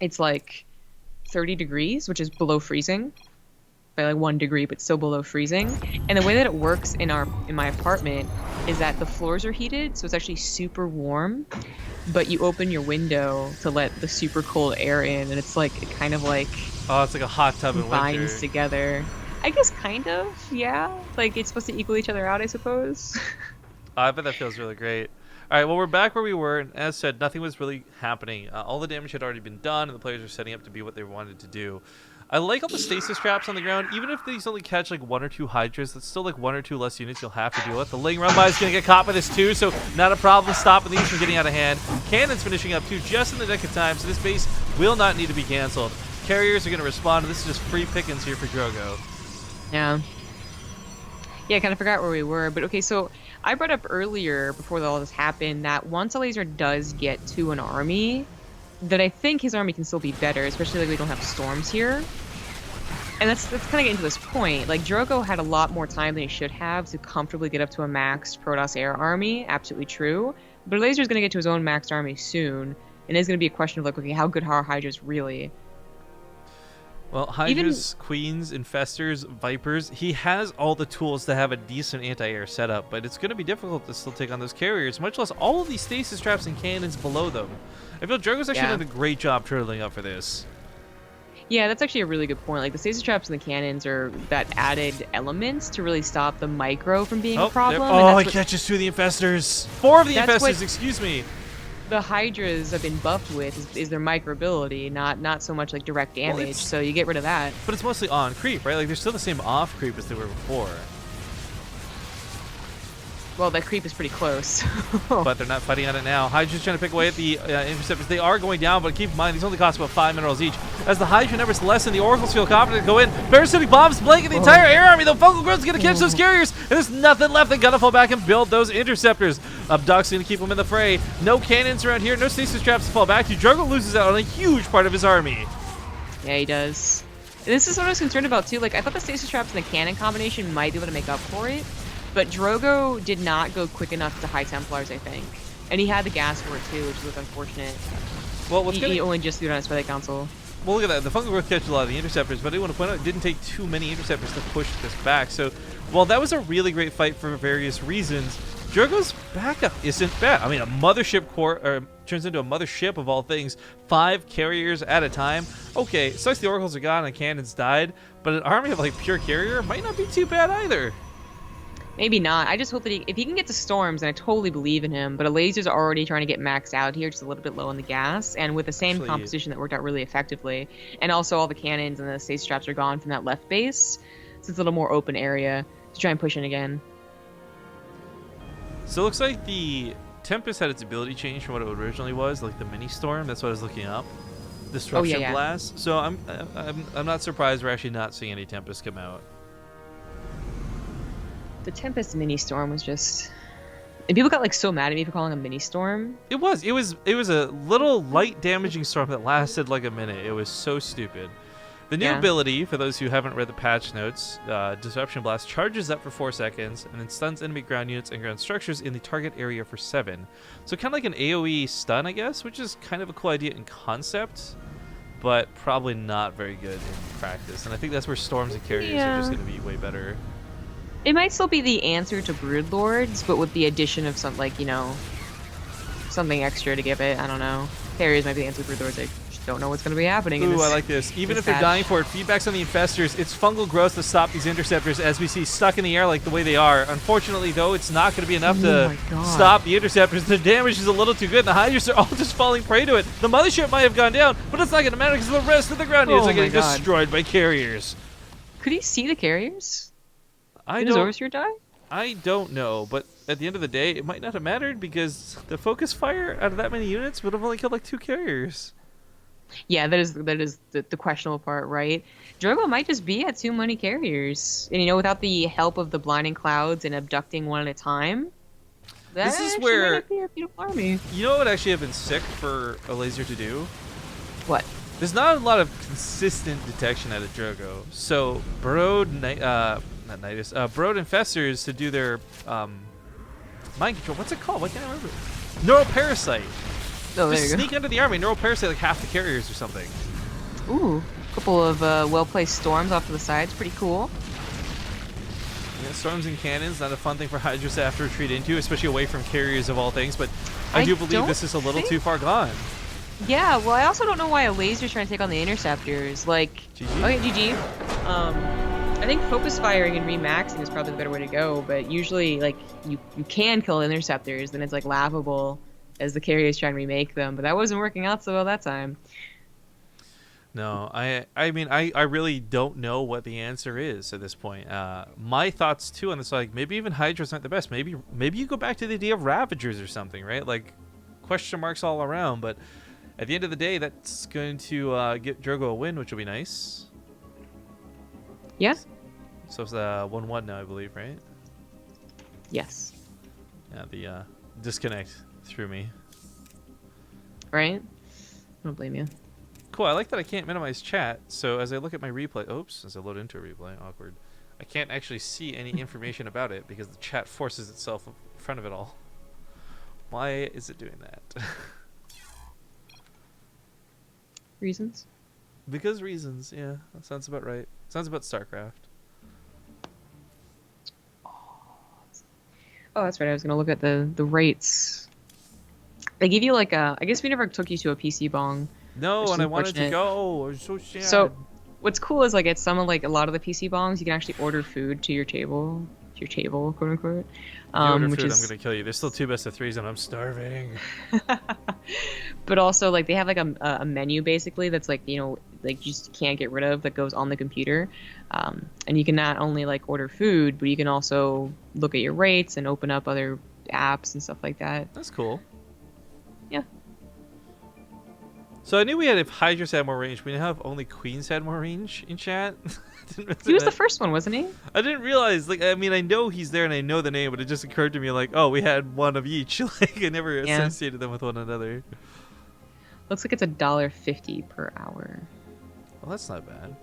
it's like 30 degrees, which is below freezing by like 1 degree, but still below freezing. And the way that it works in my apartment is that the floors are heated, so it's actually super warm. But you open your window to let the super cold air in, and it's like it kind of like Oh, it's like a hot tub in winter. binds together. I guess kind of, yeah. Like it's supposed to equal each other out, I suppose. Oh, I bet that feels really great. All right, well, we're back where we were, and as said, nothing was really happening. All the damage had already been done, and the players were setting up to be what they wanted to do. I like all the stasis traps on the ground. Even if these only catch like 1 or 2 Hydras, that's still like 1 or 2 less units you'll have to deal with. The Ling Run By is going to get caught by this too, so not a problem stopping these from getting out of hand. Cannon's finishing up too, just in the nick of time, so this base will not need to be canceled. Carriers are going to respond, and this is just free pickings here for Drogo. Yeah. Yeah, I kind of forgot where we were, but okay, so I brought up earlier, before all this happened, that once Elazer does get to an army, that I think his army can still be better, especially like we don't have storms here. And that's kind of getting to this point. Like, Drogo had a lot more time than he should have to comfortably get up to a maxed Protoss air army, absolutely true. But Elazer's going to get to his own maxed army soon, and it's going to be a question of like, okay, how good are Hydras really? Well, Hydras, Queens, Infestors, Vipers, he has all the tools to have a decent anti-air setup, but it's going to be difficult to still take on those carriers, much less all of these stasis traps and cannons below them. I feel Drogo's actually done a great job turtling up for this. Yeah, that's actually a really good point. Like, the stasis traps and the cannons are that added elements to really stop the micro from being a problem. Oh, he catches 2 of the Infestors. 4 of the Infestors, excuse me. The Hydras have been buffed with is their micro ability, not so much like direct damage. So you get rid of that. But it's mostly on creep, right? Like they're still the same off creep as they were before. Well, that creep is pretty close. But they're not fighting on it now. Hydra's trying to pick away at the interceptors. They are going down, but keep in mind, these only cost about 5 minerals each. As the Hydra numbers lessen, the Oracles feel confident to go in. Parasitic bombs blanket the entire air army. The Fungal Growth's going to catch those carriers, and there's nothing left. They got to fall back and build those interceptors. Abduct's going to keep them in the fray. No cannons around here. No stasis traps to fall back to. Drogo loses out on a huge part of his army. Yeah, he does. And this is what I was concerned about, too. Like, I thought the stasis traps and the cannon combination might be able to make up for it. But Drogo did not go quick enough to High Templars, I think. And he had the gas for it, too, which was unfortunate. Well, he only just threw it on his Spy Council. Well, look at that. The Fungal Growth catches a lot of the interceptors, but I want to point out it didn't take too many interceptors to push this back. So, while that was a really great fight for various reasons, Drogo's backup isn't bad. I mean, a mothership core turns into a mothership of all things. 5 carriers at a time. Okay, sucks the Oracles are gone and cannons died, but an army of like pure carrier might not be too bad either. Maybe not. I just hope that if he can get to storms, and I totally believe in him, but Elazer's already trying to get maxed out here, just a little bit low on the gas, and with the same composition that worked out really effectively. And also all the cannons and the stasis traps are gone from that left base, so it's a little more open area to try and push in again. So it looks like the Tempest had its ability change from what it originally was, like the mini storm. That's what I was looking up. Disruption blast. So I'm not surprised we're actually not seeing any Tempest come out. The Tempest mini storm was just, and people got like so mad at me for calling a mini storm. It was a little light damaging storm that lasted like a minute. It was so stupid. The new ability, for those who haven't read the patch notes, Disruption Blast charges up for 4 seconds and then stuns enemy ground units and ground structures in the target area for 7. So kind of like an AoE stun, I guess, which is kind of a cool idea in concept, but probably not very good in practice. And I think that's where storms and carriers are just going to be way better. It might still be the answer to Broodlords, but with the addition of some, like, you know, something extra to give it. I don't know. Carriers might be the answer to Broodlords. I just don't know what's going to be happening. Ooh, I like this. Even if they're dying for it, feedback's on the Infestors. It's Fungal Growth to stop these Interceptors, as we see stuck in the air like the way they are. Unfortunately, though, it's not going to be enough to stop the Interceptors. The damage is a little too good. The Hydras are all just falling prey to it. The Mothership might have gone down, but it's not going to matter because the rest of the ground units are getting destroyed by carriers. Could he see the carriers? I don't know, but at the end of the day, it might not have mattered because the focus fire out of that many units would have only killed like 2 carriers. Yeah, that is the questionable part, right? Drogo might just be at too many carriers, and without the help of the blinding clouds and abducting one at a time, that This is actually might where, not be a beautiful army. you know what would actually have been sick for Elazer to do? What? There's not a lot of consistent detection out of Drogo. So Burrowed, not Nidus, Burrowed Infestors to do their mind control. What's it called? Why can't I remember? Neural Parasite. Oh, there Just you sneak under the army, Neural Parasite like half the carriers or something. go. Ooh, a couple of well-placed storms off to the sides. Pretty cool. Yeah, storms and cannons, not a fun thing for Hydras to have to retreat into, especially away from carriers of all things, but I do believe this is a little too far gone. Yeah, well, I also don't know why a laser's trying to take on the interceptors. Like, GG. okay, GG. I think focus firing and remaxing is probably the better way to go, but usually, like, you can kill interceptors, then it's, like, laughable as the carriers try and remake them, but that wasn't working out so well that time. No, I mean, I really don't know what the answer is at this point. My thoughts, too, on this, like, maybe even Hydras aren't the best. Maybe you go back to the idea of Ravagers or something, right? Like, question marks all around, but at the end of the day, that's going to get Drogo a win, which will be nice. Yeah? So it's 1-1 now, I believe, right? Yes. Yeah, the disconnect threw me. Right? I don't blame you. Cool, I like that I can't minimize chat, so as I look at my replay... Oops, as I load into a replay, awkward. I can't actually see any information about it because the chat forces itself in front of it all. Why is it doing that? Reasons? Because reasons, yeah. That sounds about right. Sounds about StarCraft. Oh, that's right. I was going to look at the rates. They give you like a... I guess we never took you to a PC bong. No, and I wanted to go. I was so sad. So, what's cool is like at some of like a lot of the PC bongs, you can actually order food to your table, quote unquote. If you order which food, is... I'm gonna kill you. There's still 2 best of 3s, and I'm starving. But also like they have like a menu basically that's like like you just can't get rid of, that goes on the computer, and you can not only like order food, but you can also look at your rates and open up other apps and stuff like that. That's cool. Yeah. So I knew we had, if Hydras had more range, we have only Queens had more range in chat. He was the first one, wasn't he? I didn't realize, like, I mean, I know he's there and I know the name, but it just occurred to me, like, oh, we had one of each. Like, I never associated them with one another. Looks like it's $1.50 per hour. Well, that's not bad.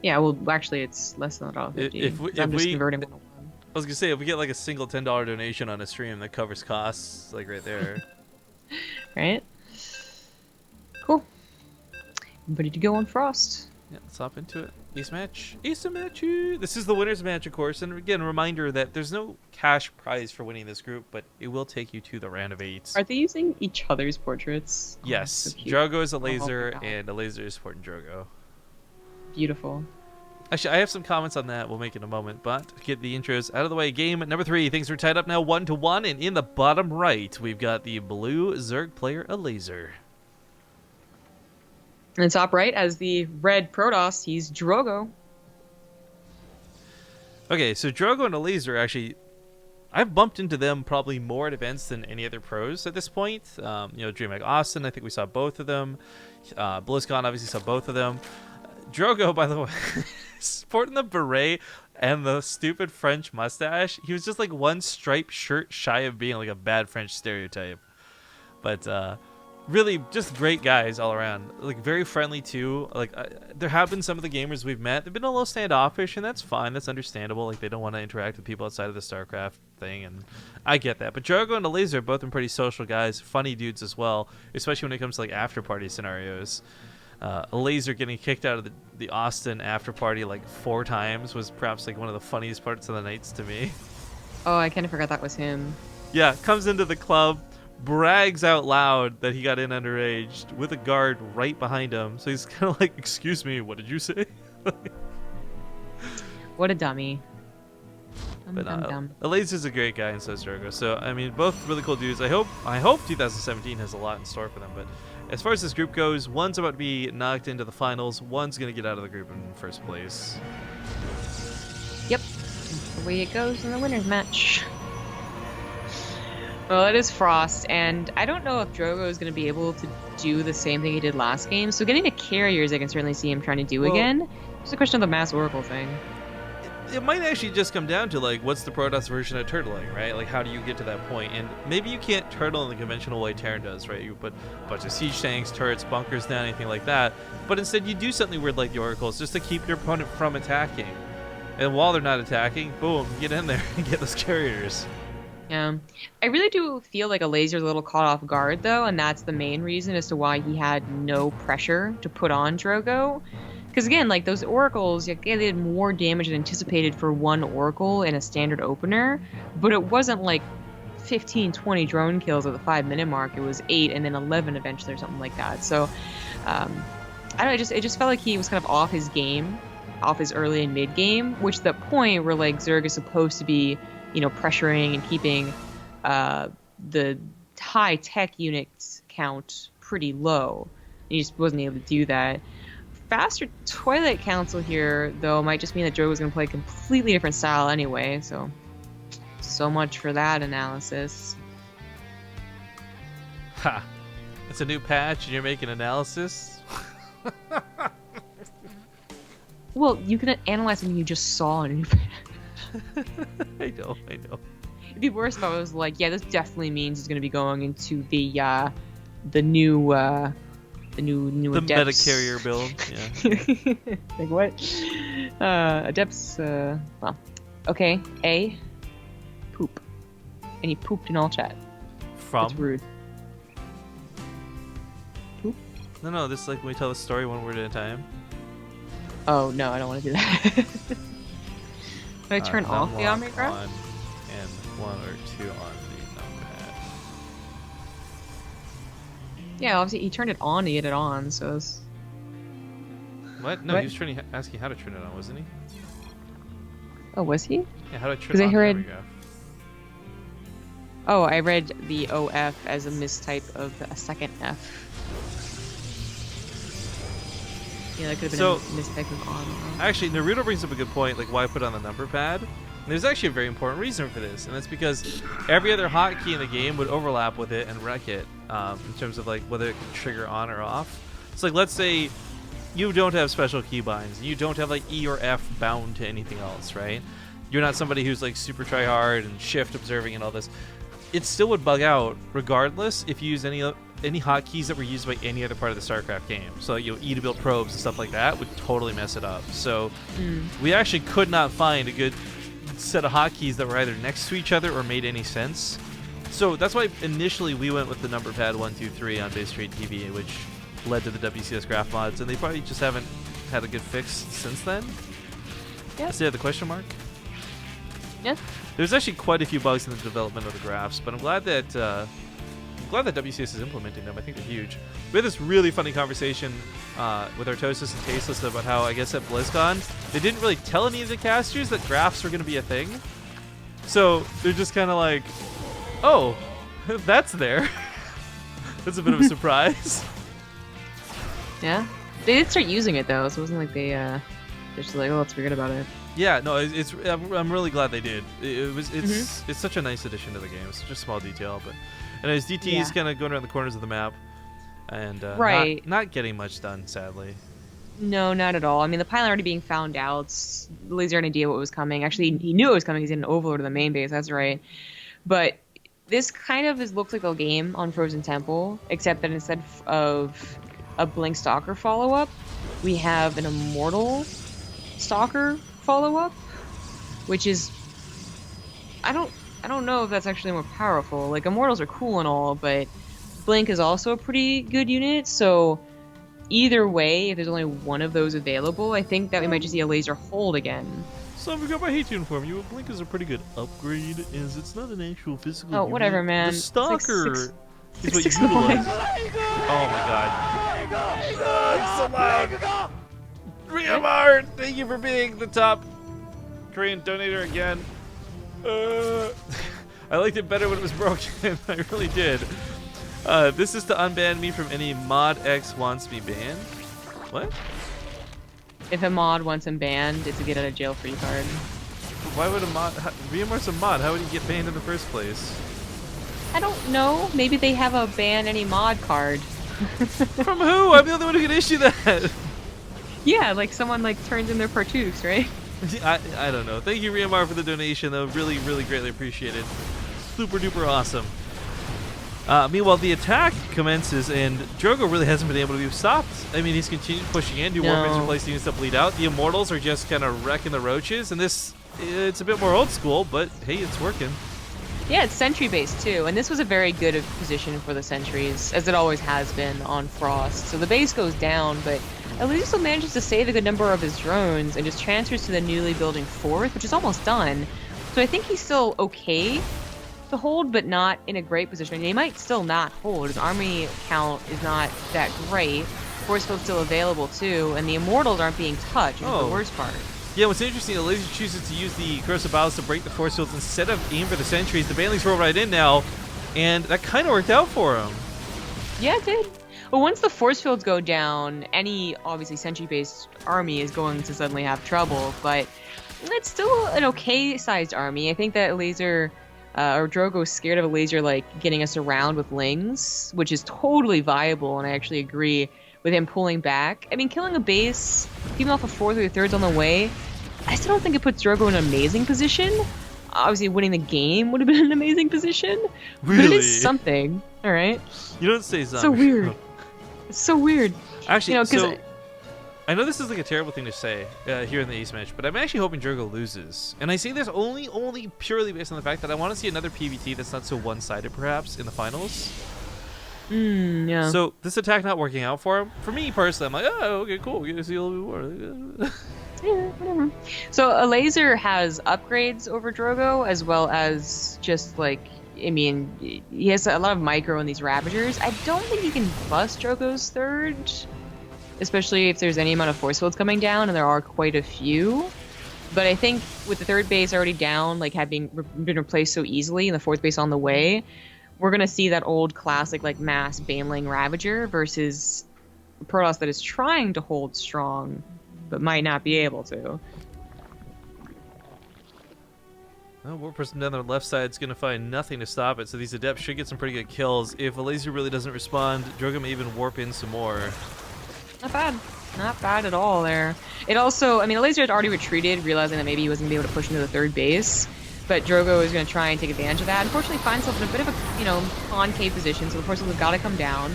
Yeah, well, actually, it's less than $1.50. If I'm just we converting I was gonna say, if we get like a single $10 donation on a stream, that covers costs, like right there. Right? Cool. I'm ready to go on Frost. Yeah, let's hop into it. Ace match. Ace match. This is the winner's match, of course. And again, a reminder that there's no cash prize for winning this group, but it will take you to the round of 8s. Are they using each other's portraits? Yes. So cute. Drogo is a Oh my laser, God. and a laser is supporting Drogo. Beautiful. Actually, I have some comments on that. We'll make it in a moment, but get the intros out of the way. Game number 3. Things are tied up now 1-1, and in the bottom right, we've got the blue Zerg player, Elazer. And top right, as the red Protoss, he's Drogo. Okay, so Drogo and Elazer actually, I've bumped into them probably more at events than any other pros at this point. DreamHack Austin, I think we saw both of them. BlizzCon obviously saw both of them. Drogo, by the way, sporting the beret and the stupid French mustache. He was just like one striped shirt shy of being like a bad French stereotype. But really, just great guys all around. Like very friendly too. Like there have been some of the gamers we've met. They've been a little standoffish, and that's fine. That's understandable. Like they don't want to interact with people outside of the StarCraft thing, and I get that. But Drogo and Elazer have both been pretty social guys, funny dudes as well, especially when it comes to like after party scenarios. Elazer getting kicked out of the Austin after party like 4 times was perhaps like one of the funniest parts of the nights to me. Oh, I kind of forgot that was him. Yeah, comes into the club, brags out loud that he got in underage with a guard right behind him. So he's kind of like, "Excuse me, what did you say?" What a dummy. But Elazer's a great guy, and so is Drogo. So I mean, both really cool dudes. I hope 2017 has a lot in store for them. But as far as this group goes, one's about to be knocked into the finals. One's gonna get out of the group in first place. Yep. That's the way it goes in the winner's match. Well, it is Frost, and I don't know if Drogo is going to be able to do the same thing he did last game. So getting to carriers, I can certainly see him trying to do Well, again. It's a question of the Mass Oracle thing. It might actually just come down to like what's the Protoss version of turtling, right? Like how do you get to that point? And maybe you can't turtle in the conventional way Terran does, right? You put a bunch of siege tanks, turrets, bunkers down, anything like that. But instead you do something weird like the Oracles just to keep your opponent from attacking. And while they're not attacking, boom, get in there and get those carriers. Yeah, I really do feel like Elazer's a little caught off guard though, and that's the main reason as to why he had no pressure to put on Drogo. Because again, like those oracles, yeah, they did more damage than anticipated for one oracle in a standard opener, but it wasn't like 15, 20 drone kills at the 5-minute mark. It was 8 and then 11 eventually or something like that. So, I don't know, it just felt like he was kind of off his game, off his early and mid game, which is the point where like Zerg is supposed to be, you know, pressuring and keeping the high tech units count pretty low. He just wasn't able to do that. Faster Twilight Council here, though, might just mean that Drogo's going to play a completely different style anyway, so much for that analysis. Ha! It's a new patch and you're making analysis? Well, you can analyze something you just saw in a new patch. I know. It'd be worse if I was like, yeah, this definitely means it's going to be going into the new the Adepts. meta carrier build. Yeah. Like what? Adepts. Well, okay. A. Poop. And he pooped in all chat. That's From? rude. Poop. No. This is like when we tell the story one word at a time. Oh no, I don't want to do that. Can I turn off the Unlock Omni Graph? on and 1 or 2 on the numpad. Yeah, obviously he turned it on to get it on, so it's... What? No, What? he was asking how to turn it on, wasn't he? Oh, was he? Yeah, how to turn 'Cause I on the heard- Omni Graph. Oh, I read the OF as a mistype of a second F. Yeah, that could have been So- a mistype of on. Actually, Naruto brings up a good point, like why put on the number pad. And there's actually a very important reason for this, and that's because every other hotkey in the game would overlap with it and wreck it in terms of like whether it can trigger on or off. So like, let's say you don't have special keybinds, you don't have like E or F bound to anything else, right? You're not somebody who's like super try hard and shift observing and all this. It still would bug out regardless if you use any hotkeys that were used by any other part of the StarCraft game. So you know, E to build probes and stuff like that would totally mess it up. So we actually could not find a good set of hotkeys that were either next to each other or made any sense. So that's why initially we went with the number pad 1, 2, 3 on BaseTradeTV, which led to the WCS graph mods, and they probably just haven't had a good fix since then. Yeah. Is there the question mark? Yeah. There's actually quite a few bugs in the development of the graphs, but I'm glad that WCS is implementing them. I think they're huge. We had this really funny conversation with Artosis and Tasteless about how, I guess at BlizzCon, they didn't really tell any of the casters that graphs were going to be a thing. So they're just kind of like, oh, that's there. That's a bit of a surprise. Yeah. They did start using it though, so it wasn't like they're just like, oh, let's forget about it. Yeah, no, I'm really glad they did. It's such a nice addition to the game. It's such a small detail, but anyways, DT is kind of going around the corners of the map, and right. not getting much done, sadly. No, not at all. I mean, the pilot already being found out. Laser had an idea what was coming. Actually, he knew it was coming. He's in an overlord to the main base. That's right. But this kind of looks like a game on Frozen Temple, except that instead of a Blink Stalker follow-up, we have an Immortal Stalker follow-up, which is, I don't know if that's actually more powerful. Like, Immortals are cool and all, but Blink is also a pretty good unit, so either way, if there's only one of those available, I think that we might just see a Laser hold again. So I forgot my hate to inform you, Blink is a pretty good upgrade, as it's not an actual physical Oh, unit. whatever, man. The It's Stalker like is what you 6 utilize. Oh my god. It's so loud. Riamar, thank you for being the top Korean donator again. I liked it better when it was broken. I really did. This is to unban me from any mod X wants me banned. What? If a mod wants him banned, it's a get out of jail free card. Why would a mod? Riamar's a mod. How would he get banned in the first place? I don't know. Maybe they have a ban any mod card. From who? I'm the only one who can issue that. Yeah, like someone like turns in their Partoos, right? I don't know. Thank you, Riamar, for the donation, though. Really, really greatly appreciated. Super duper awesome. Meanwhile, the attack commences, and Drogo really hasn't been able to be stopped. I mean, he's continued pushing in, warpins replacing units that bleed out. The Immortals are just kind of wrecking the roaches, and it's a bit more old school, but hey, it's working. Yeah, it's sentry based too, and this was a very good position for the sentries, as it always has been on Frost. So the base goes down, but Elazer still manages to save a good number of his drones and just transfers to the newly building 4th, which is almost done. So I think he's still okay to hold, but not in a great position. I mean, he might still not hold. His army count is not that great. Force field's still available too, and the Immortals aren't being touched, which is the worst part. Yeah, what's interesting, Elazer chooses to use the Corsair Battles to break the force fields instead of aim for the sentries. The Banelings roll right in now, and that kind of worked out for him. Yeah, it did. Well, once the force fields go down, any obviously sentry-based army is going to suddenly have trouble, but it's still an okay-sized army. I think that Elazer or Drogo is scared of Elazer like getting us around with Lings, which is totally viable, and I actually agree with him pulling back. I mean, killing a base, even off a 4th or 3rd on the way, I still don't think it puts Drogo in an amazing position. Obviously, winning the game would have been an amazing position. Really? But it is something, all right? You don't say something. So weird. It's so weird. Actually, you know, I know this is like a terrible thing to say here in the Ace match, but I'm actually hoping Drogo loses. And I say this only purely based on the fact that I want to see another PvT that's not so one-sided, perhaps, in the finals. Yeah. So this attack not working out for him. For me personally, I'm like, oh, okay, cool. We get to see a little bit more. Yeah, whatever. So Elazer has upgrades over Drogo, as well as just like, I mean, he has a lot of micro in these Ravagers. I don't think he can bust Drogo's 3rd, especially if there's any amount of force fields coming down, and there are quite a few. But I think with the 3rd base already down, like having been replaced so easily, and the 4th base on the way, we're going to see that old classic like mass Baneling Ravager versus Protoss that is trying to hold strong, but might not be able to. Well, one person down the left side is going to find nothing to stop it, so these Adepts should get some pretty good kills. If Elazer really doesn't respond, Drogo may even warp in some more. Not bad. Not bad at all there. It also, I mean, Elazer had already retreated, realizing that maybe he wasn't going to be able to push into the 3rd base. But Drogo is going to try and take advantage of that. Unfortunately, finds himself in a bit of a, concave position, so the force has got to come down.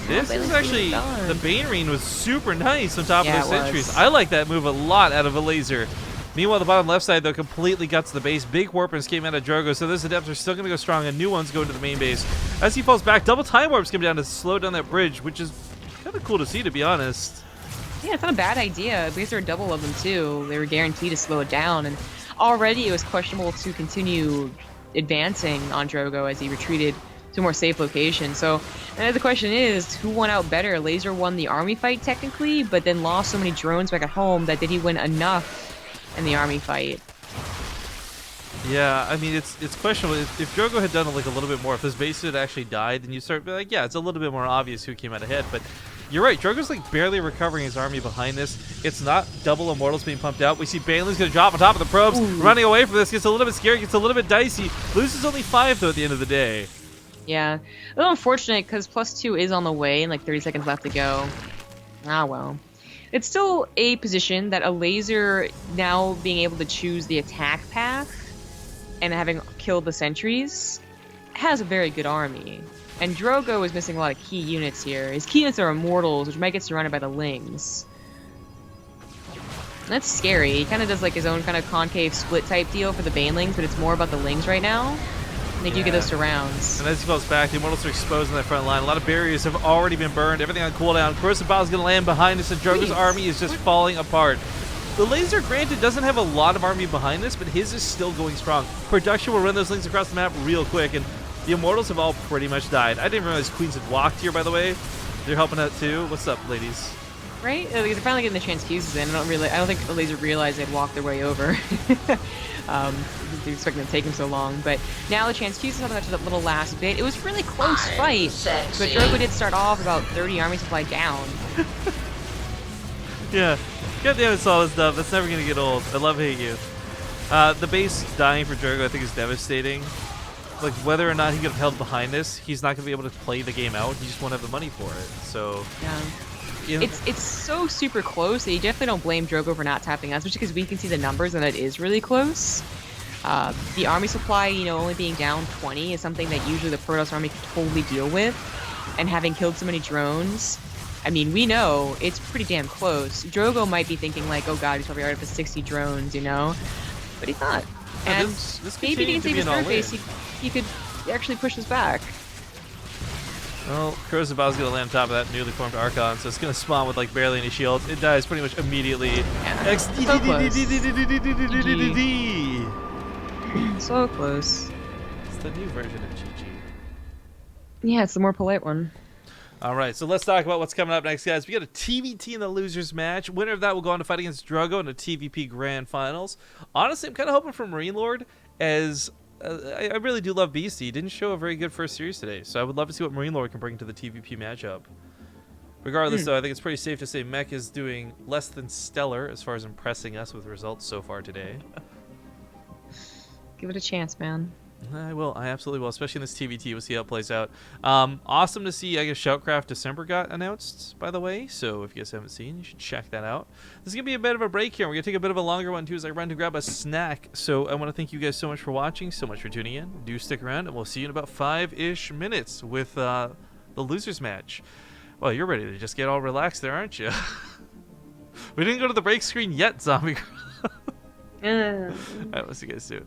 This is actually, the Banerine was super nice on top of those sentries. Was. I like that move a lot out of Elazer. Meanwhile, the bottom left side, though, completely guts the base. Big warpers came out of Drogo, so those Adepts are still going to go strong, and new ones go into the main base. As he falls back, double time warps come down to slow down that bridge, which is kind of cool to see, to be honest. Yeah, it's not a bad idea, because there are double of them, too. They were guaranteed to slow it down, and already it was questionable to continue advancing on Drogo as he retreated to a more safe location. So the question is, who won out better? Elazer won the army fight technically, but then lost so many drones back at home that did he win enough in the army fight? Yeah, I mean, it's questionable. If Drogo had done like a little bit more, if his base had actually died, then you start being like, yeah, it's a little bit more obvious who came out ahead. But you're right, Drogo's like barely recovering his army behind this. It's not double Immortals being pumped out. We see Baneling's gonna drop on top of the probes, running away from this. Gets a little bit scary, gets a little bit dicey. Loses only 5 though at the end of the day. Yeah, a little unfortunate because +2 is on the way and like 30 seconds left to go. Ah well. It's still a position that Elazer, now being able to choose the attack path and having killed the sentries, has a very good army. And Drogo is missing a lot of key units here. His key units are Immortals, which might get surrounded by the Lings. That's scary. He kind of does like his own kind of concave split type deal for the Banelings, but it's more about the Lings right now. They do get those surrounds. And as he falls back, the Immortals are exposed on that front line. A lot of barriers have already been burned. Everything on cooldown. Corsair Battle's going to land behind us, and Drogo's army is just falling apart. The Elazer, granted, doesn't have a lot of army behind this, but his is still going strong. Production will run those Lings across the map real quick, and the Immortals have all pretty much died. I didn't realize Queens had walked here, by the way. They're helping out too. What's up, ladies? Right? Because they're finally getting the transfuses in. I don't think Elazer realized they'd walked their way over. They were expecting to take him so long, but now the transfuses have got to that little last bit. It was a really close fight, but Drogo did start off about 30 army supply down. Yeah, goddamn, it's solid stuff. That's never gonna get old. I love hate you. The base dying for Drogo, I think, is devastating. like whether or not he could have held behind this, he's not going to be able to play the game out. He just won't have the money for it. So Yeah. It's so super close that you definitely don't blame Drogo for not tapping us, especially because we can see the numbers and it is really close. The army supply, you know, only being down 20 is something that usually the Protoss army can totally deal with. And having killed so many drones, I mean, we know it's pretty damn close. Drogo might be thinking like, oh god, he's probably already up to 60 drones, you know? But he's not. Yeah, And this maybe if he can save his all third base, he could actually push us back. Well, Crozabow's going to land on top of that newly formed Archon, so it's going to spawn with like barely any shields. It dies pretty much immediately. Yeah, so close. So close. It's the new version of GG. Yeah, it's the more polite one. All right, so let's talk about what's coming up next, guys. We got a TVT in the losers match. Winner of that will go on to fight against Drogo in the TVP Grand Finals. Honestly, I'm kind of hoping for Marine Lord, as I really do love Beastie. He didn't show a very good first series today, so I would love to see what Marine Lord can bring to the TVP matchup. Regardless, though, I think it's pretty safe to say Mech is doing less than stellar as far as impressing us with results so far today. Give it a chance, man. I will. I absolutely will, especially in this TVT. We'll see how it plays out. Awesome to see, I guess, Shoutcraft December got announced, by the way. So if you guys haven't seen, you should check that out. This is going to be a bit of a break here. We're going to take a bit of a longer one, too, as I run to grab a snack. So I want to thank you guys so much for watching, so much for tuning in. Do stick around, and we'll see you in about 5-ish minutes with the losers match. Well, you're ready to just get all relaxed there, aren't you? We didn't go to the break screen yet, Zombie. All right, we'll see you guys soon.